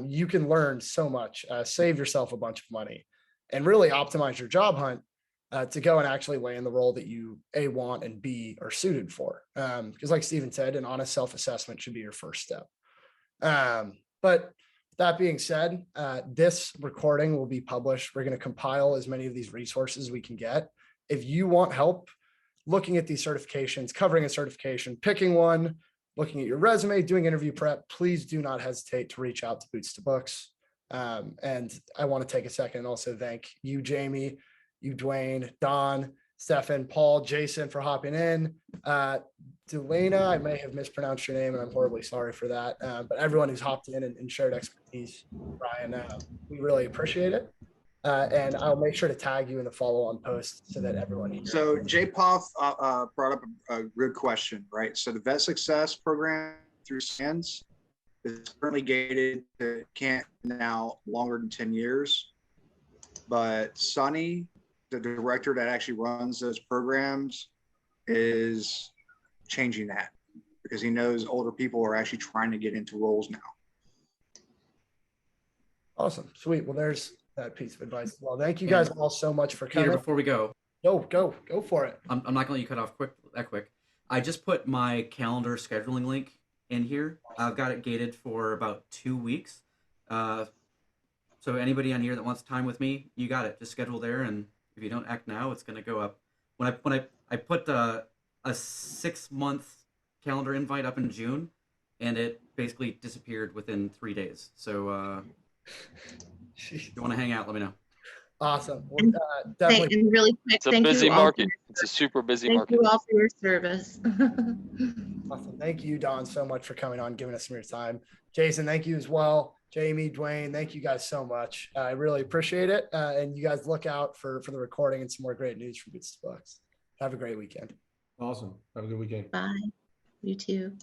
B: you can learn so much, save yourself a bunch of money, and really optimize your job hunt to go and actually land the role that you A, want, and B, are suited for. Because like Steven said, an honest self-assessment should be your first step. But that being said, this recording will be published. We're going to compile as many of these resources we can get. If you want help looking at these certifications, covering a certification, picking one, looking at your resume, doing interview prep, please do not hesitate to reach out to Boots to Books. And I want to take a second and also thank you, Jamie, you, Dwayne, Don, Stefan, Paul, Jason for hopping in. Delana, I may have mispronounced your name and I'm horribly sorry for that. But everyone who's hopped in and shared expertise, Brian, we really appreciate it. And I'll make sure to tag you in the follow-on post so that everyone here.
G: So Jay Poff brought up a good question, right? So the Vet Success program through SANS is currently gated to can't now longer than 10 years. But Sonny, the director that actually runs those programs, is changing that because he knows older people are actually trying to get into roles now.
B: Awesome. Sweet. Well, there's that piece of advice. Well, thank you guys all so much for coming.
E: Peter, before we go,
B: Go for it.
E: I'm not gonna let you cut off that quick. I just put my calendar scheduling link in here. I've got it gated for about 2 weeks. So anybody on here that wants time with me, you got it. Just schedule there, and if you don't act now, it's gonna go up. When I put a 6-month calendar invite up in June, and it basically disappeared within 3 days. So if you want to hang out, let me know.
B: Awesome. Well, definitely.
D: And really quick,
H: It's a
D: thank
H: busy
D: you all
H: market.
D: for-
H: It's a super busy
D: Thank
H: market.
D: you all for your service.
B: Awesome. Thank you, Don, so much for coming on, giving us some of your time. Jason, thank you as well. Jamie, Dwayne, thank you guys so much. I really appreciate it. And you guys look out for the recording and some more great news from Boots to Books. Have a great weekend.
C: Awesome. Have a good weekend.
D: Bye. You too.